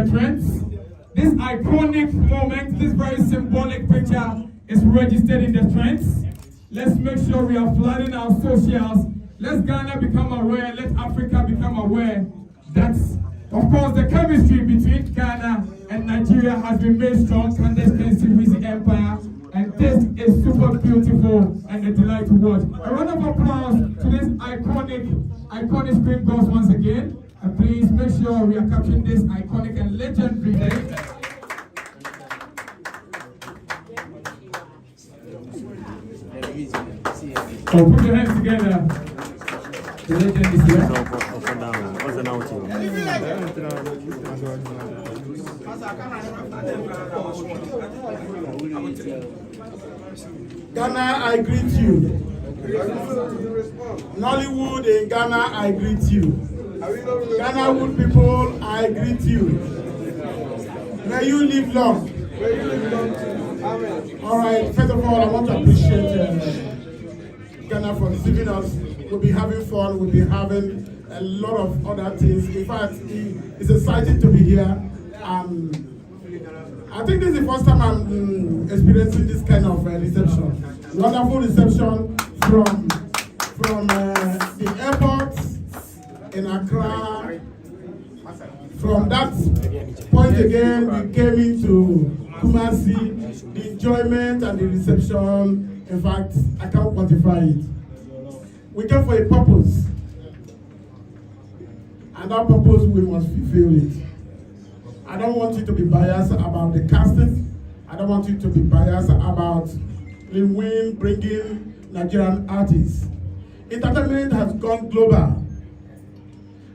the trends. This iconic moment, this very symbolic picture is registered in the trends. Let's make sure we are flooding our socials. Let's Ghana become aware, let Africa become aware that, of course, the chemistry between Ghana and Nigeria has been made strong. Candace Civil Empire, and this is super beautiful and a delight to watch. A round of applause to this iconic screen goes once again. And please make sure we are capturing this iconic and legendary day. So put your hands together. The legend is here. Ghana, I greet you. Nollywood in Ghana, I greet you. Ghana Wood people, I greet you. May you live long. All right, first of all, I want to appreciate Ghana for receiving us. We'll be having fun, we'll be having a lot of other things. In fact, it's exciting to be here. I think this is the first time I'm experiencing this kind of reception. Wonderful reception from the airport in Accra. From that point again, we came into Kumasi. The enjoyment and the reception, in fact, I can't quantify it. We came for a purpose, and that purpose we must fulfill it. I don't want you to be biased about the casting. I don't want you to be biased about Lilwin bringing Nigerian artists. Entertainment has gone global.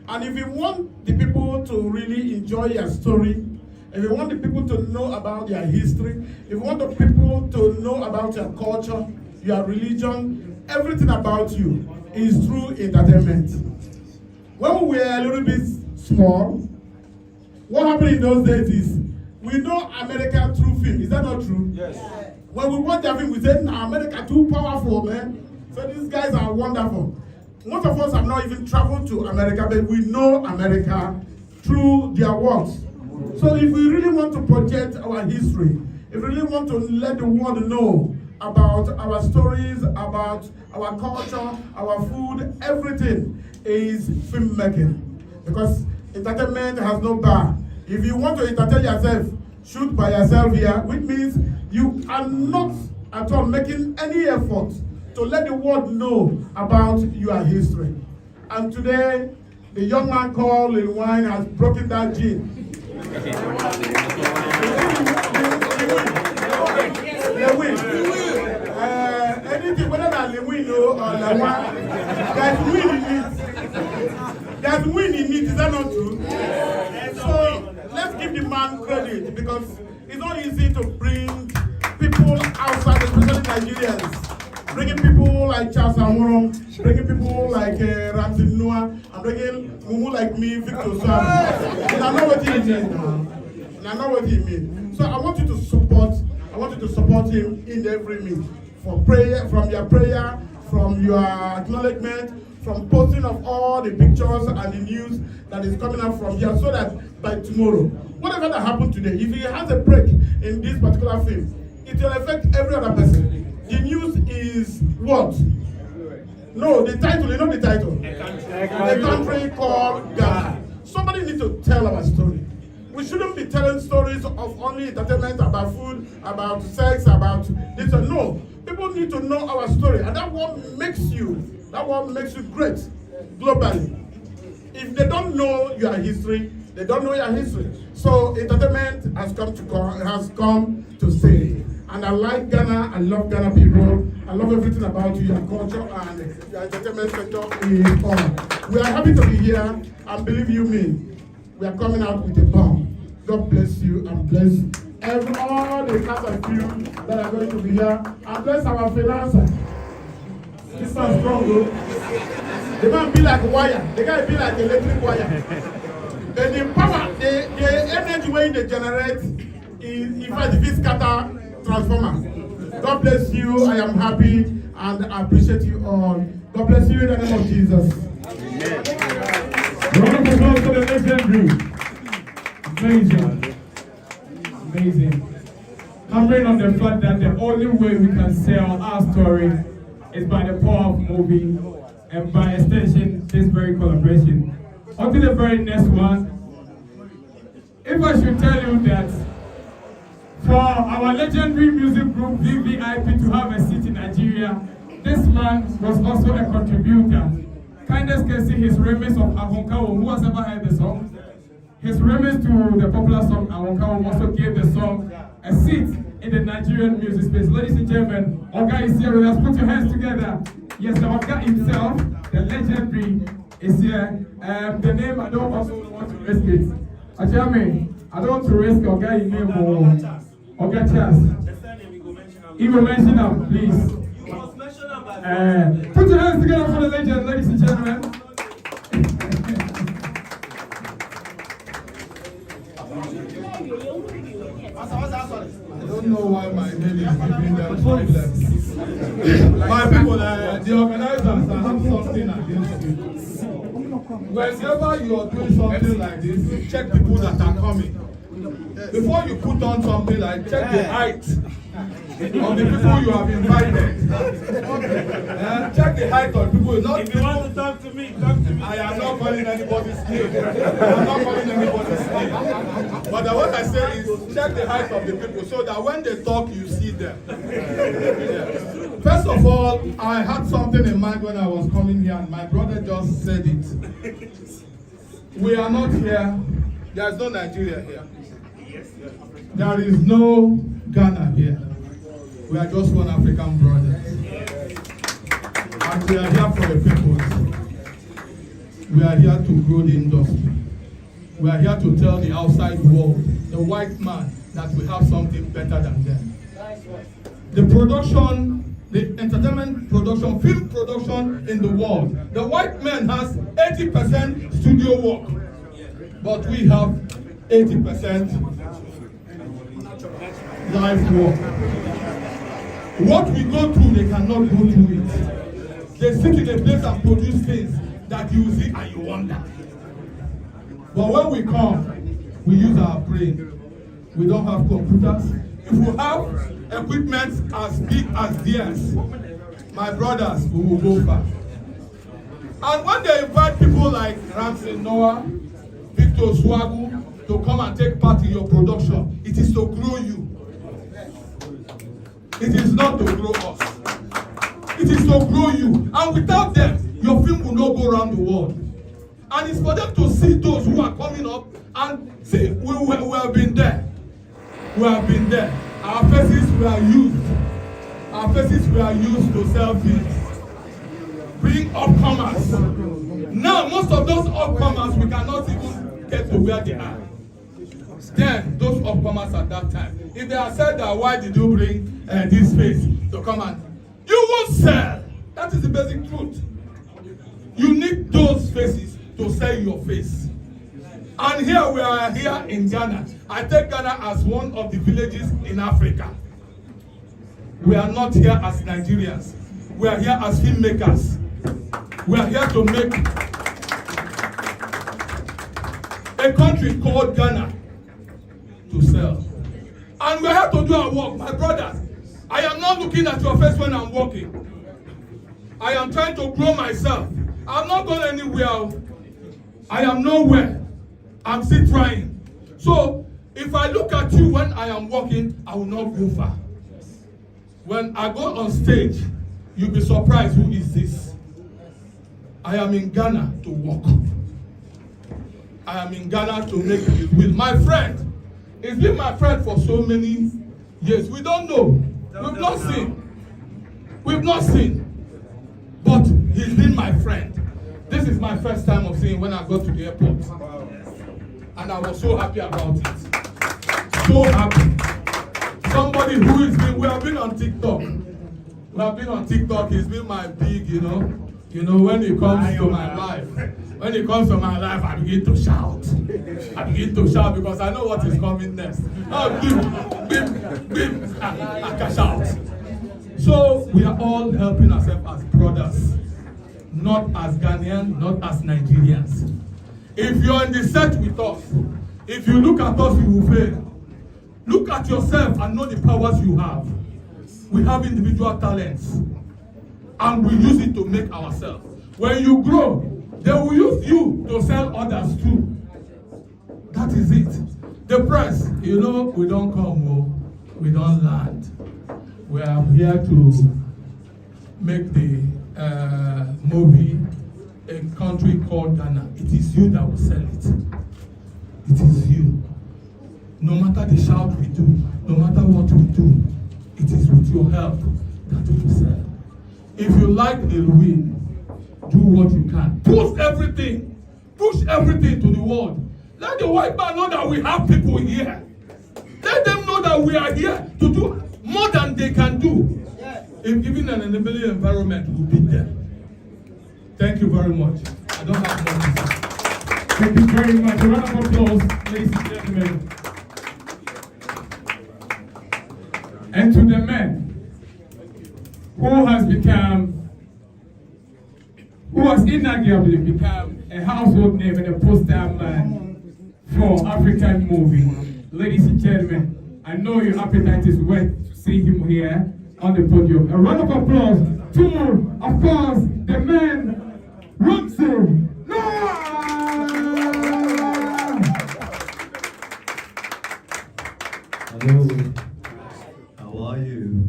And if you want the people to really enjoy your story, if you want the people to know about their history, if you want the people to know about your culture, your religion, everything about you is through entertainment. When we were a little bit small, what happened in those days is, we know America through film. Is that not true? Yes. When we watch their film, we say, nah, America too powerful, man. So these guys are wonderful. Most of us have not even traveled to America, but we know America through their works. So if we really want to project our history, if we really want to let the world know about our stories, about our culture, our food, everything is filmmaking. Because entertainment has no bar. If you want to entertain yourself, shoot by yourself here, which means you are not at all making any effort to let the world know about your history. And today, the young man called Lilwin has broken that gene. Anything, whether that's Lilwin or Lilwin, there's win in it. There's win in it, is that not true? So let's give the man credit, because it's not easy to bring people outside, especially Nigerians. Bringing people like Charles Amorom, bringing people like Ramsey Noah, and bringing Mumu like me, Victor Swam. And I know what he means now. And I know what he means. So I want you to support him in every means. From prayer, from your prayer, from your acknowledgement, from posting of all the pictures and the news that is coming out from here, so that by tomorrow, whatever that happened today, if he has a break in this particular film, it will affect every other person. The news is what? No, the title, you know the title? The country called Ghana. Somebody needs to tell our story. We shouldn't be telling stories of only entertainment, about food, about sex, about this. No, people need to know our story, and that what makes you great globally. If they don't know your history, they don't know your history. So entertainment has come to stay. And I like Ghana, I love Ghana people, I love everything about you, your culture and your entertainment sector is on. We are happy to be here, and believe you me, we are coming out with a bomb. God bless you and bless all the cast of you that are going to be here, and bless our financer. This man's strong, though. The man be like wire, the guy be like electric wire. But the power, the energy way they generate is, in fact, if it's scatter transformer. God bless you. I am happy and I appreciate you all. God bless you in the name of Jesus. Round of applause for the legendary Amazing. Amazing. Hammering on the fact that the only way we can sell our story is by the power of movie and by extension, this very collaboration. On to the very next one. If I should tell you that for our legendary music group VVIP to have a seat in Nigeria, this man was also a contributor. Kindness can see his remix of Ahintasemtv. Who has ever heard the song? His remix to the popular song Ahintasemtv also gave the song a seat in the Nigerian music space. Ladies and gentlemen, Oga is here with us. Put your hands together. Yes, the Oga himself, the legendary, is here. The name, I don't also want to risk it. Ajami, I don't want to risk Oga in name or Oga Chas. He will mention him, please. Put your hands together for the legend, ladies and gentlemen. I don't know why my name is giving them problems. My people, the organizers, I have something against you. Whenever you are doing something like this, check people that are coming. Before you put on something like, check the height of the people you have invited. Check the height of people. Not if you want to talk to me, talk to me. I am not calling anybody's name. I'm not calling anybody's name. But what I say is check the height of the people so that when they talk, you see them. Yeah. First of all, I had something in mind when I was coming here, and my brother just said it. We are not here. There is no Nigeria here. There is no Ghana here. We are just one African brothers. And we are here for the people. We are here to grow the industry. We are here to tell the outside world, the white man, that we have something better than them. The production, the entertainment production, film production in the world, the white man has 80% studio work, but we have 80% live work. What we go through, they cannot go through it. They sit in a place and produce things that you see and you wonder. But when we come, we use our brain. We don't have computers. If we have equipment as big as theirs, my brothers, we will go far. And when they invite people like Ramsey Noah, Victor Swagu to come and take part in your production, it is to grow you. It is not to grow us. It is to grow you. And without them, your film will not go around the world. And it's for them to see those who are coming up and see, we have been there. We have been there. Our faces were used. Our faces were used to sell films. Bring upcomers. Now, most of those upcomers, we cannot even get to where they are. Then, those upcomers at that time, if they are said that, why did you bring this face to come and you won't sell. That is the basic truth. You need those faces to sell your face. And here we are here in Ghana. I take Ghana as one of the villages in Africa. We are not here as Nigerians. We are here as filmmakers. We are here to make a country called Ghana to sell. And we are here to do our work. My brothers, I am not looking at your face when I'm walking. I am trying to grow myself. I'm not going anywhere. I am nowhere. I'm still trying. So, if I look at you when I am walking, I will not go far. When I go on stage, you'll be surprised, who is this? I am in Ghana to work. I am in Ghana to make it with my friend. He's been my friend for so many years. We don't know. We've not seen. We've not seen. But he's been my friend. This is my first time of seeing when I got to the airport. And I was so happy about it. So happy. Somebody who is been, we have been on TikTok. We have been on TikTok. He's been my big, you know, when it comes to my life. When it comes to my life, I begin to shout. I begin to shout because I know what is coming next. Oh, I can shout. So we are all helping ourselves as brothers, not as Ghanaians, not as Nigerians. If you're in the set with us, If you look at us, you will fail. Look at yourself and know the powers you have. We have individual talents, and we use it to make ourselves. When you grow, they will use you to sell others too. That is it. The press, you know, we don't come, we don't land. We are here to make the movie A Country Called Ghana. It is you that will sell it. It is you. No matter the shout we do, no matter what we do, it is with your help that we will sell. If you like Lilwin, do what you can. Push everything to the world. Let the white man know that we have people here. Let them know that we are here to do more than they can do. If given an enabling environment, we'll beat them. Thank you very much. I don't have more to say. Thank you very much. A round of applause, ladies and gentlemen. And to the man who has inarguably become a household name and a poster man for African movie. Ladies and gentlemen, I know your appetite is wet to see him here on the podium. A round of applause to, of course, the man, Ramsey. Hello, how are you?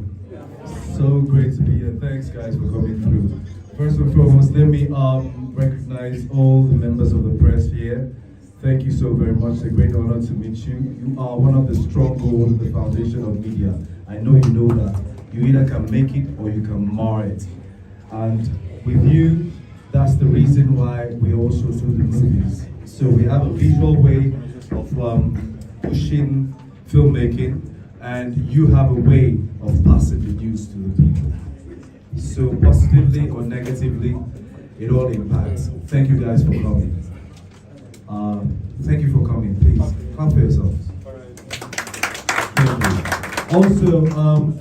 So great to be here. Thanks guys for coming through. First and foremost, let me recognize all the members of the press here. Thank you so very much. It's a great honor to meet you. You are one of the strongholds of the foundation of media. I know you know that. You either can make it or you can mar it. And with you, that's the reason why we also do the movies. So we have a visual way of pushing filmmaking, and you have a way of passing the news to the people. So positively or negatively, it all impacts. Thank you guys for coming. Thank you for coming. Please, clap for yourselves. Thank you. Also,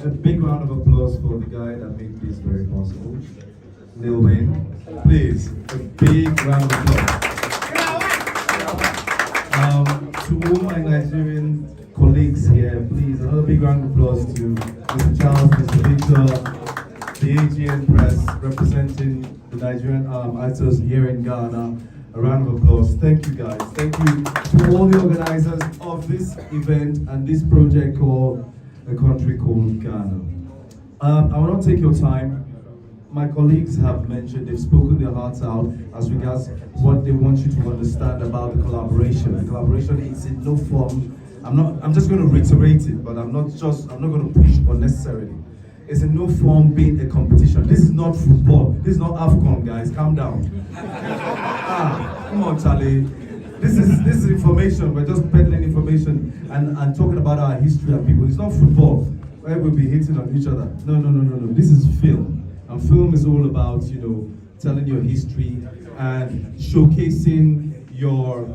a big round of applause for the guy that made this very possible, Lilwin. Please, a big round of applause. To all my Nigerian colleagues here, please, another big round of applause to Mr. Charles, Mr. Victor, the AGN Press, representing the Nigerian actors here in Ghana. A round of applause. Thank you guys. Thank you to all the organizers of this event and this project called A Country Called Ghana. I will not take your time. My colleagues have mentioned, they've spoken their hearts out as regards what they want you to understand about the collaboration. The collaboration is in no form. I'm just going to reiterate it, but I'm not going to push unnecessarily. It's in no form being a competition. This is not football. This is not AFCON, guys. Calm down. Come on, Charlie. This is information. We're just peddling information and talking about our history and people. It's not football where we'll be hitting on each other. No. This is film. And film is all about, telling your history and showcasing your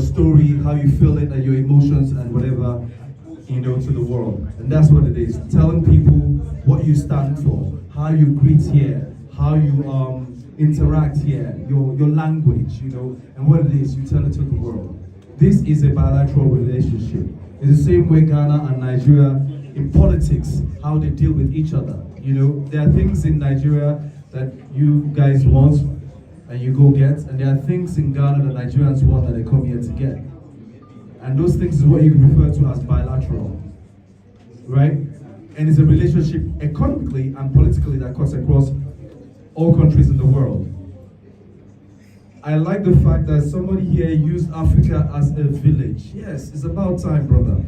story, how you feel it, and your emotions and whatever, to the world. And that's what it is. Telling people what you stand for, how you greet here, how you interact here, your language, and what it is, you tell it to the world. This is a bilateral relationship. It's the same way Ghana and Nigeria in politics, how they deal with each other. There are things in Nigeria that you guys want and you go get, and there are things in Ghana that Nigerians want that they come here to get. And those things is what you can refer to as bilateral, right? And it's a relationship economically and politically that cuts across all countries in the world. I like the fact that somebody here used Africa as a village. Yes, it's about time, brother.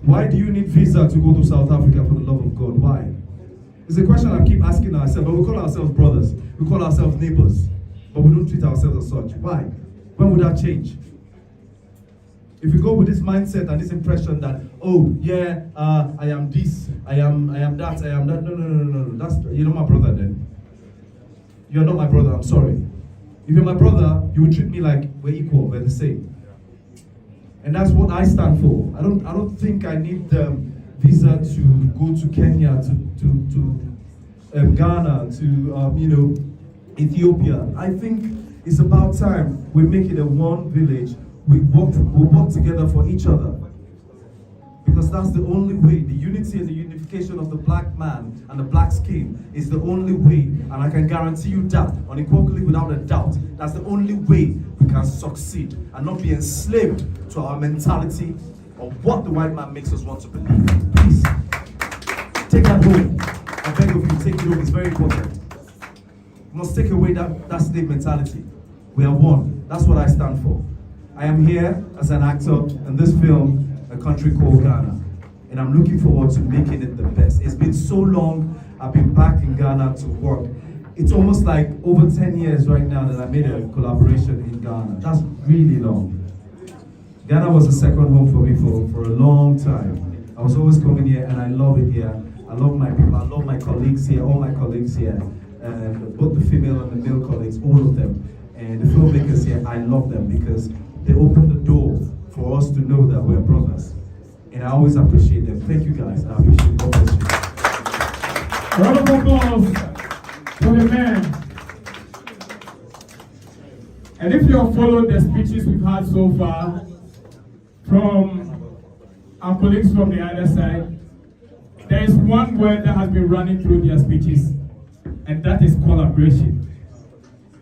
Why do you need visa to go to South Africa, for the love of God? Why? It's a question I keep asking ourselves, but we call ourselves brothers. We call ourselves neighbors, but we don't treat ourselves as such. Why? When would that change? If we go with this mindset and this impression that, I am this, I am that, no. You're not my brother then. You're not my brother, I'm sorry. If you're my brother, you would treat me like we're equal, we're the same. And that's what I stand for. I don't think I need visa to go to Kenya, to Ghana, to Ethiopia. I think it's about time we make it a one village, we work together for each other. Because that's the only way. The unity and the unification of the black man and the black skin is the only way. And I can guarantee you that, unequivocally without a doubt, that's the only way we can succeed and not be enslaved to our mentality of what the white man makes us want to believe. Please, take that home. I beg of you, take it home. It's very important. We must take away that slave mentality. We are one. That's what I stand for. I am here as an actor in this film, A Country Called Ghana, and I'm looking forward to making it the best. It's been so long I've been back in Ghana to work. It's almost like over 10 years right now that I made a collaboration in Ghana. That's really long. Ghana was a second home for me for a long time. I was always coming here and I love it here. I love my people, I love my colleagues here, all my colleagues here, and both the female and the male colleagues, all of them. And the filmmakers here, I love them because they open the door for us to know that we're brothers. And I always appreciate them. Thank you guys. I appreciate it. God bless you. Round of applause for the man. And if you have followed the speeches we've had so far from our colleagues from the other side, there is one word that has been running through their speeches, and that is collaboration.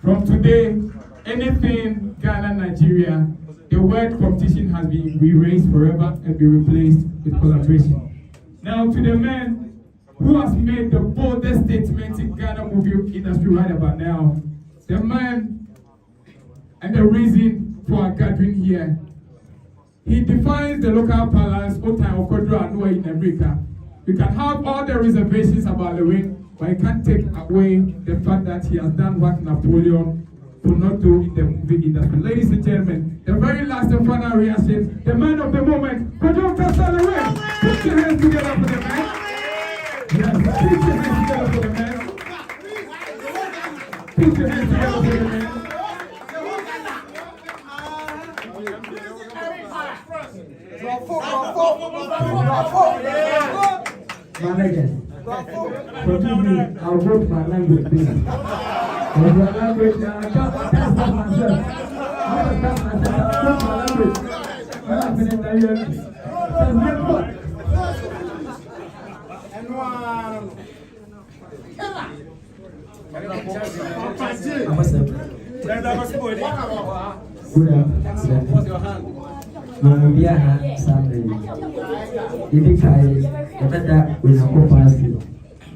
From today, anything Ghana, Nigeria, the word competition has been erased forever and be replaced with collaboration. Now, to the man who has made the boldest statement in Ghana movie industry right about now, the man and the reason for our gathering here, he defines the local balance in America. We can have all the reservations about Lilwin, but I can't take away the fact that he has done what Napoleon could not do in the movie industry. Ladies and gentlemen, the very last and final reaction, the man of the moment, Kwadwo Nkansah Lilwin. Put your hands together for the man. Yes, put your hands together for the man. Put your hands together for the man. Managers, forgive me, I'll vote my language, please. With my language, I can't test myself. I can't test myself. I my language. When I finish the year, that's my fault. What's your hand? Mumubiana Sunday. If I better when I go past you,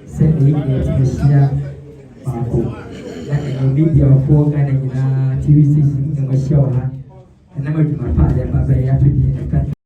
send me a Marco. That a video for Ghana TV station in the show, and I'm going to my father, but I have to be